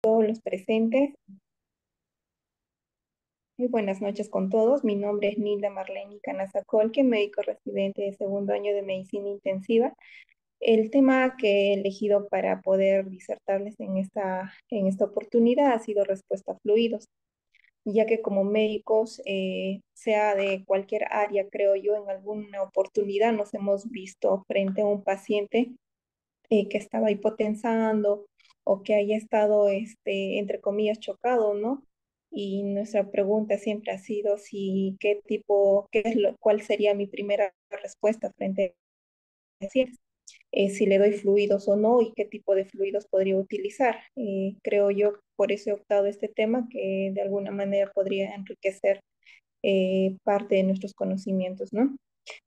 Todos los presentes. Muy buenas noches con todos. Mi nombre es Nilda Marlene Canazacolque, médico residente de segundo año de medicina intensiva. El tema que he elegido para poder disertarles en esta oportunidad ha sido respuesta a fluidos, ya que como médicos, sea de cualquier área, creo yo, en alguna oportunidad nos hemos visto frente a un paciente que estaba hipotensando o que haya estado, entre comillas, chocado, ¿no? Y nuestra pregunta siempre ha sido si qué tipo, cuál sería mi primera respuesta frente a pacientes, si le doy fluidos o no y qué tipo de fluidos podría utilizar. Creo yo, por eso he optado este tema que de alguna manera podría enriquecer parte de nuestros conocimientos, ¿no?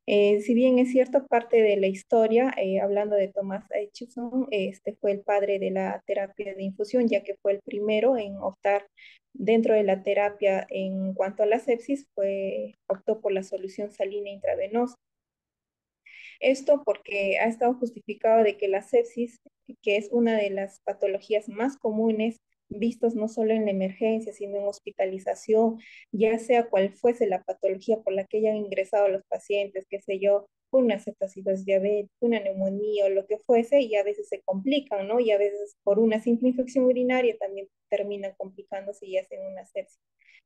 Si bien es cierto, parte de la historia, hablando de Thomas Hutchinson, este fue el padre de la terapia de infusión, ya que fue el primero en optar dentro de la terapia en cuanto a la sepsis, optó por la solución salina intravenosa. Esto porque ha estado justificado de que la sepsis, que es una de las patologías más comunes vistos no solo en la emergencia, sino en hospitalización, ya sea cual fuese la patología por la que hayan ingresado los pacientes, qué sé yo, una cetoacidosis diabética, una neumonía o lo que fuese, y a veces se complican, ¿no? Y a veces por una simple infección urinaria también terminan complicándose y hacen una sepsis.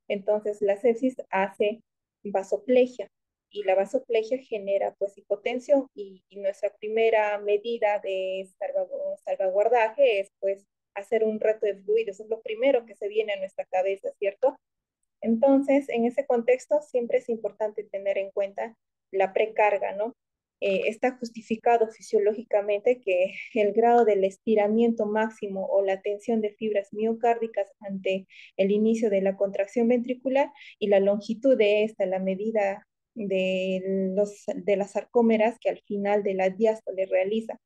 Entonces, la sepsis hace vasoplegia y la vasoplegia genera pues hipotensión y nuestra primera medida de salvaguardaje es pues hacer un reto de fluidos, es lo primero que se viene a nuestra cabeza, ¿cierto? Entonces, en ese contexto siempre es importante tener en cuenta la precarga, ¿no? Está justificado fisiológicamente que el grado del estiramiento máximo o la tensión de fibras miocárdicas ante el inicio de la contracción ventricular y la longitud de esta, la medida de las sarcómeras que al final de la diástole realiza.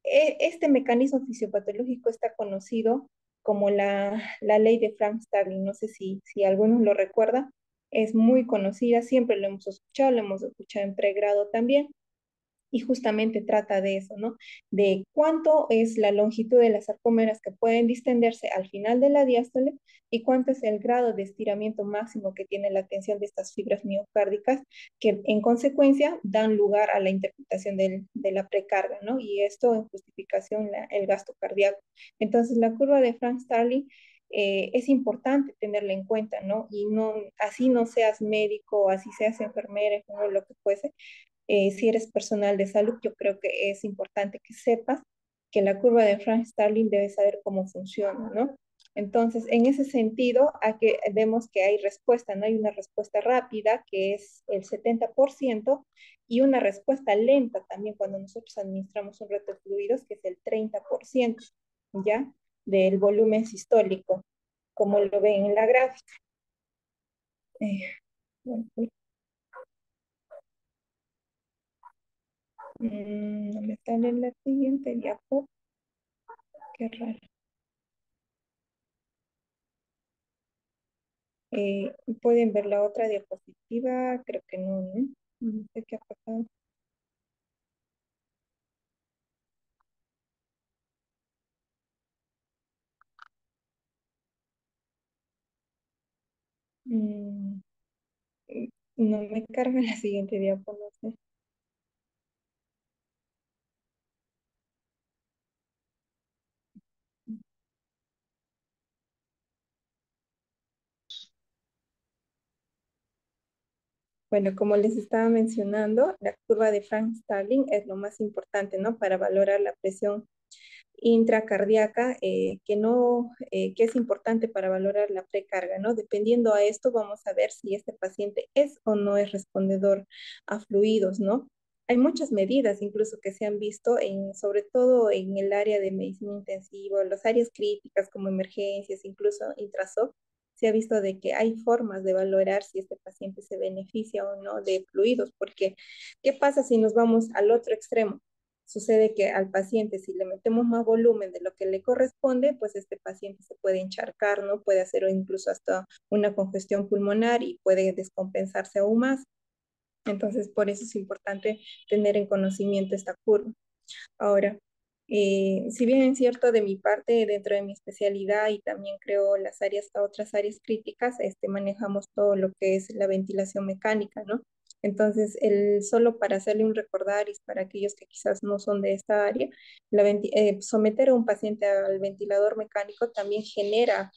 Este mecanismo fisiopatológico está conocido como la ley de Frank Starling. No sé si algunos lo recuerdan. Es muy conocida, siempre lo hemos escuchado en pregrado también y justamente trata de eso, ¿no? De cuánto es la longitud de las sarcómeras que pueden distenderse al final de la diástole y cuánto es el grado de estiramiento máximo que tiene la tensión de estas fibras miocárdicas que en consecuencia dan lugar a la interpretación de la precarga, ¿no? Y esto en justificación el gasto cardíaco. Entonces, la curva de Frank Starling es importante tenerla en cuenta, ¿no? Y no, así no seas médico, así seas enfermera, o lo que fuese, si eres personal de salud, yo creo que es importante que sepas que la curva de Frank Starling debe saber cómo funciona, ¿no? Entonces, en ese sentido, aquí vemos que hay respuesta, ¿no? Hay una respuesta rápida, que es el 70%, y una respuesta lenta también cuando nosotros administramos un reto de fluidos, que es el 30%, ¿ya? Del volumen sistólico, como lo ven en la gráfica. Bueno, no me sale en la siguiente diapositiva. Qué raro. ¿Pueden ver la otra diapositiva? Creo que no, ¿no? No sé qué ha pasado. Mm, no me carga la siguiente diapositiva, no sé. Bueno, como les estaba mencionando, la curva de Frank Starling es lo más importante, ¿no? Para valorar la presión intracardíaca, que no, que es importante para valorar la precarga, ¿no? Dependiendo a esto, vamos a ver si este paciente es o no es respondedor a fluidos, ¿no? Hay muchas medidas incluso que se han visto, sobre todo en el área de medicina intensiva, las áreas críticas como emergencias, incluso intrasoc, se ha visto de que hay formas de valorar si este paciente se beneficia o no de fluidos, porque ¿qué pasa si nos vamos al otro extremo? Sucede que al paciente, si le metemos más volumen de lo que le corresponde, pues este paciente se puede encharcar, ¿no? Puede hacer incluso hasta una congestión pulmonar y puede descompensarse aún más. Entonces, por eso es importante tener en conocimiento esta curva. Ahora, Si bien es cierto de mi parte, dentro de mi especialidad y también creo las áreas, otras áreas críticas, manejamos todo lo que es la ventilación mecánica, ¿no? Entonces, solo para hacerle un recordaris para aquellos que quizás no son de esta área, someter a un paciente al ventilador mecánico también genera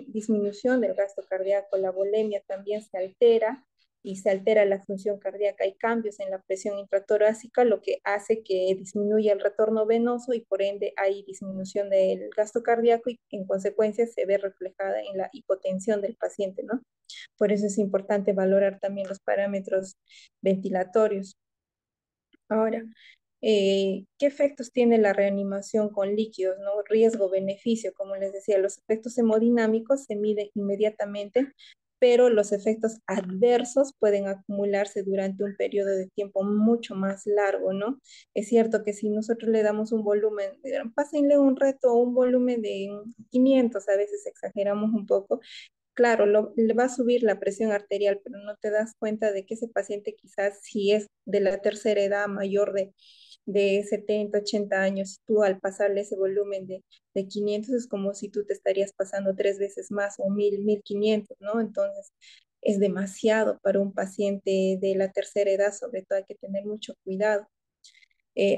disminución del gasto cardíaco, la volemia también se altera y se altera la función cardíaca. Hay cambios en la presión intratorácica, lo que hace que disminuya el retorno venoso y por ende hay disminución del gasto cardíaco y en consecuencia se ve reflejada en la hipotensión del paciente, ¿no? Por eso es importante valorar también los parámetros ventilatorios. Ahora, ¿qué efectos tiene la reanimación con líquidos, no? Riesgo-beneficio, como les decía, los efectos hemodinámicos se miden inmediatamente, pero los efectos adversos pueden acumularse durante un periodo de tiempo mucho más largo, ¿no? Es cierto que si nosotros le damos un volumen, pásenle un reto, un volumen de 500, a veces exageramos un poco, claro, le va a subir la presión arterial, pero no te das cuenta de que ese paciente quizás si es de la tercera edad mayor de 70, 80 años, tú al pasarle ese volumen de 500 es como si tú te estarías pasando 3 veces más o 1000, 1500, ¿no? Entonces es demasiado para un paciente de la tercera edad, sobre todo hay que tener mucho cuidado.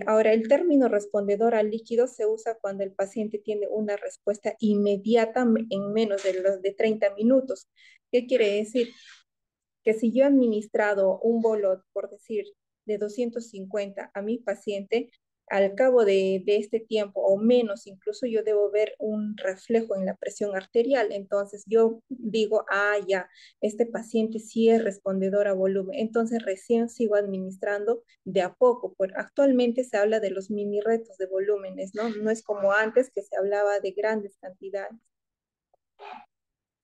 Ahora, el término respondedor al líquido se usa cuando el paciente tiene una respuesta inmediata en menos de los de 30 minutos. ¿Qué quiere decir? Que si yo he administrado un bolot, por decir, de 250 a mi paciente, al cabo de este tiempo o menos, incluso yo debo ver un reflejo en la presión arterial. Entonces yo digo, ya, este paciente sí es respondedor a volumen. Entonces recién sigo administrando de a poco. Actualmente se habla de los mini retos de volúmenes, ¿no? No es como antes que se hablaba de grandes cantidades.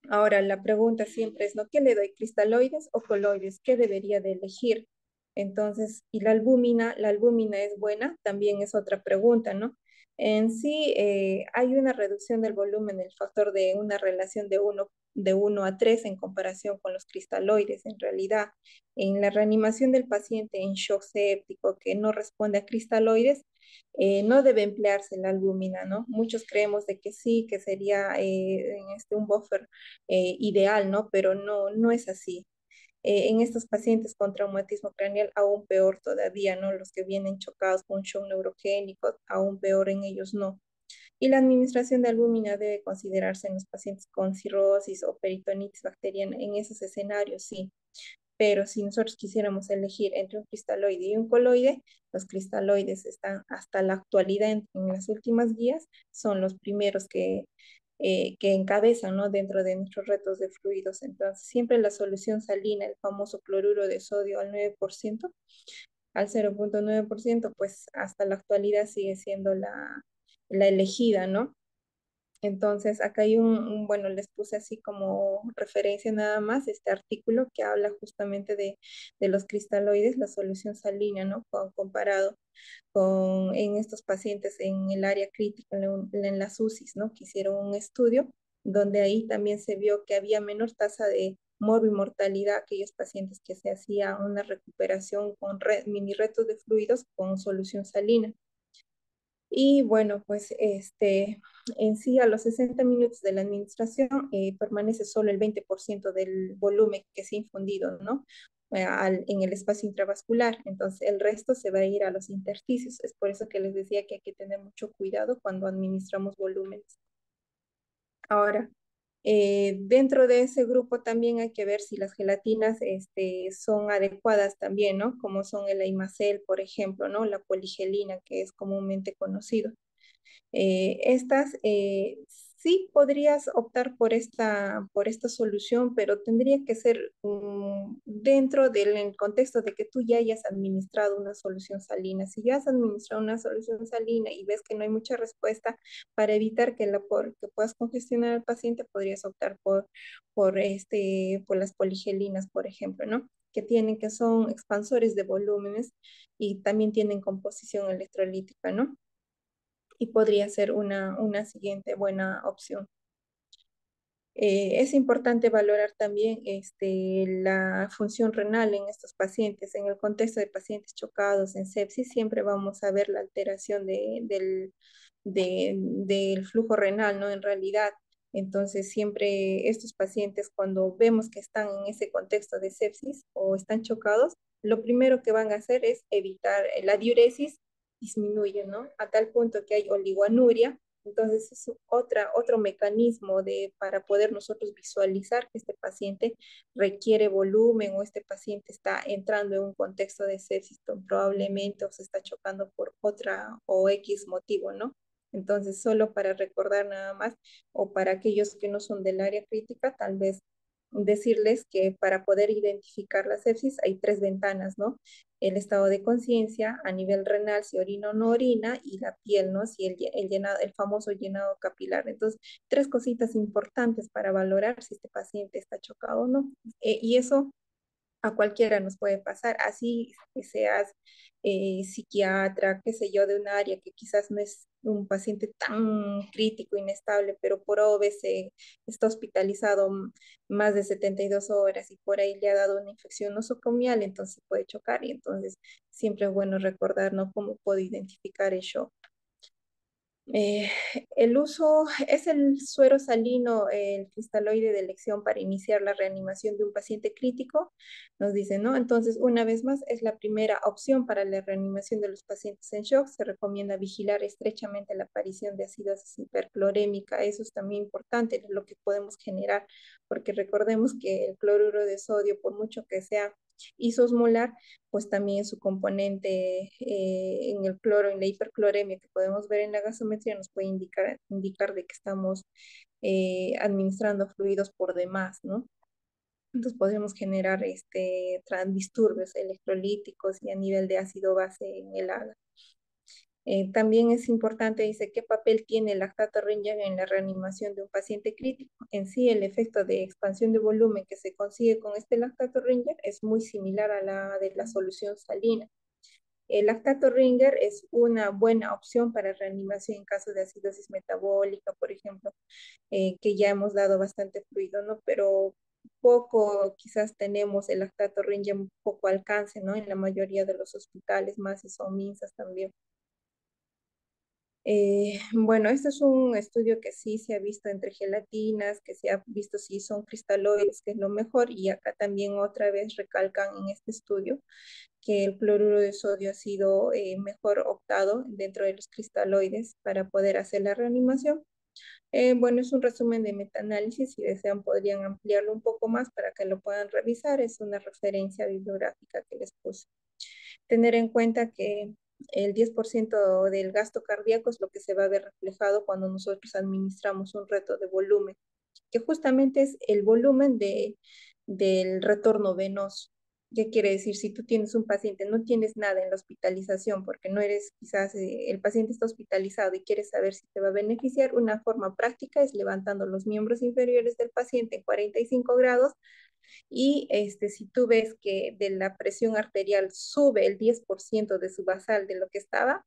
Ahora, la pregunta siempre es, ¿no? ¿Qué le doy? ¿Cristaloides o coloides? ¿Qué debería de elegir? Entonces, ¿y la albúmina es buena? También es otra pregunta, ¿no? En sí, hay una reducción del volumen, el factor de una relación de uno a 3 en comparación con los cristaloides. En realidad, en la reanimación del paciente en shock séptico que no responde a cristaloides, no debe emplearse la albúmina, ¿no? Muchos creemos de que sí, que sería un buffer ideal, ¿no? Pero no es así. En estos pacientes con traumatismo craneal, aún peor todavía, ¿no? Los que vienen chocados con shock neurogénico, aún peor en ellos no. Y la administración de albúmina debe considerarse en los pacientes con cirrosis o peritonitis bacteriana. En esos escenarios, sí. Pero si nosotros quisiéramos elegir entre un cristaloide y un coloide, los cristaloides están hasta la actualidad en las últimas guías, son los primeros que encabezan, ¿no? Dentro de nuestros retos de fluidos. Entonces, siempre la solución salina, el famoso cloruro de sodio al 9%, al 0,9%, pues hasta la actualidad sigue siendo la elegida, ¿no? Entonces, acá hay bueno, les puse así como referencia nada más este artículo que habla justamente de los cristaloides, la solución salina, ¿no? Comparado en estos pacientes en el área crítica, en las UCIs, ¿no? Que hicieron un estudio donde ahí también se vio que había menor tasa de morbimortalidad aquellos pacientes que se hacía una recuperación con mini retos de fluidos con solución salina. Y bueno, pues en sí a los 60 minutos de la administración permanece solo el 20% del volumen que se ha infundido, ¿no? En el espacio intravascular. Entonces el resto se va a ir a los intersticios. Es por eso que les decía que hay que tener mucho cuidado cuando administramos volúmenes. Ahora, dentro de ese grupo también hay que ver si las gelatinas son adecuadas también, ¿no? Como son el aimacel, por ejemplo, ¿no? La poligelina, que es comúnmente conocido. Estas sí podrías optar por esta solución, pero tendría que ser dentro del contexto de que tú ya hayas administrado una solución salina. Si ya has administrado una solución salina y ves que no hay mucha respuesta, para evitar que puedas congestionar al paciente, podrías optar por las poligelinas, por ejemplo, ¿no? Que son expansores de volúmenes y también tienen composición electrolítica, ¿no? Y podría ser una siguiente buena opción. Es importante valorar también la función renal en estos pacientes. En el contexto de pacientes chocados en sepsis, siempre vamos a ver la alteración del flujo renal, ¿no? En realidad, entonces siempre estos pacientes, cuando vemos que están en ese contexto de sepsis o están chocados, lo primero que van a hacer es evitar la diuresis, disminuye, ¿no? A tal punto que hay oligoanuria. Entonces es otro mecanismo para poder nosotros visualizar que este paciente requiere volumen o este paciente está entrando en un contexto de sepsis, probablemente o se está chocando por otra o X motivo, ¿no? Entonces, solo para recordar nada más, o para aquellos que no son del área crítica, tal vez decirles que para poder identificar la sepsis hay tres ventanas, ¿no? El estado de conciencia, a nivel renal, si orina o no orina, y la piel, ¿no? Si el famoso llenado capilar. Entonces, tres cositas importantes para valorar si este paciente está chocado o no. Y eso a cualquiera nos puede pasar, así que seas psiquiatra, qué sé yo, de un área que quizás no es un paciente tan crítico, inestable, pero por OBS está hospitalizado más de 72 horas y por ahí le ha dado una infección nosocomial, entonces puede chocar y entonces siempre es bueno recordar, ¿no? Cómo puedo identificar el shock. Eh, el uso es el suero salino, el cristaloide de elección para iniciar la reanimación de un paciente crítico, nos dice, ¿no? Entonces, una vez más, es la primera opción para la reanimación de los pacientes en shock. Se recomienda vigilar estrechamente la aparición de acidosis hiperclorémica. Eso es también importante, lo que podemos generar, porque recordemos que el cloruro de sodio, por mucho que sea isosmolar, pues también su componente en el cloro, en la hipercloremia que podemos ver en la gasometría, nos puede indicar de que estamos administrando fluidos por demás, ¿no? Entonces podemos generar disturbios electrolíticos y a nivel de ácido base en el agua. También es importante, dice, qué papel tiene el lactato Ringer en la reanimación de un paciente crítico. En sí, el efecto de expansión de volumen que se consigue con este lactato Ringer es muy similar a la de la solución salina. El lactato Ringer es una buena opción para reanimación en caso de acidosis metabólica, por ejemplo, que ya hemos dado bastante fluido, ¿no? Pero poco quizás tenemos el lactato Ringer, poco alcance, ¿no? En la mayoría de los hospitales, más si son MINSAS también. Bueno, este es un estudio que sí se ha visto entre gelatinas, que se ha visto si son cristaloides, que es lo mejor, y acá también otra vez recalcan en este estudio que el cloruro de sodio ha sido mejor optado dentro de los cristaloides para poder hacer la reanimación. Bueno, es un resumen de metaanálisis, si desean podrían ampliarlo un poco más para que lo puedan revisar, es una referencia bibliográfica que les puse. Tener en cuenta que el 10% del gasto cardíaco es lo que se va a ver reflejado cuando nosotros administramos un reto de volumen, que justamente es el volumen del retorno venoso. ¿Qué quiere decir? Si tú tienes un paciente, no tienes nada en la hospitalización, porque no eres, quizás el paciente está hospitalizado y quieres saber si te va a beneficiar, una forma práctica es levantando los miembros inferiores del paciente en 45 grados y si tú ves que de la presión arterial sube el 10% de su basal de lo que estaba,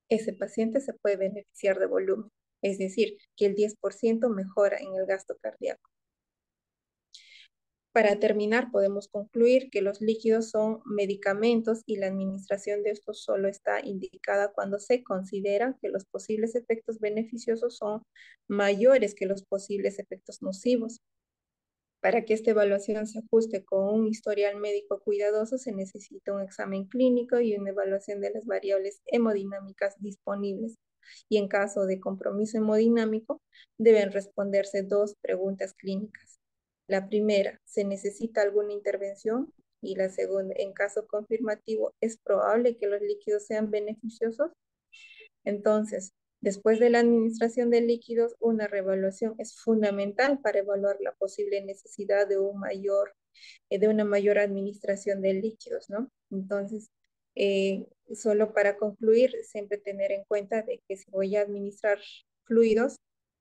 ese paciente se puede beneficiar de volumen. Es decir, que el 10% mejora en el gasto cardíaco. Para terminar, podemos concluir que los líquidos son medicamentos y la administración de estos solo está indicada cuando se considera que los posibles efectos beneficiosos son mayores que los posibles efectos nocivos. Para que esta evaluación se ajuste con un historial médico cuidadoso, se necesita un examen clínico y una evaluación de las variables hemodinámicas disponibles. Y en caso de compromiso hemodinámico, deben responderse dos preguntas clínicas. La primera, ¿se necesita alguna intervención? Y la segunda, en caso confirmativo, ¿es probable que los líquidos sean beneficiosos? Entonces, después de la administración de líquidos, una reevaluación es fundamental para evaluar la posible necesidad de una mayor administración de líquidos, ¿no? Entonces, solo para concluir, siempre tener en cuenta de que si voy a administrar fluidos,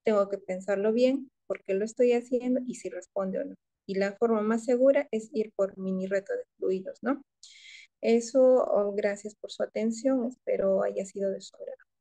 tengo que pensarlo bien, por qué lo estoy haciendo y si responde o no. Y la forma más segura es ir por mini reto de fluidos, ¿no? Eso, oh, gracias por su atención, espero haya sido de su agrado.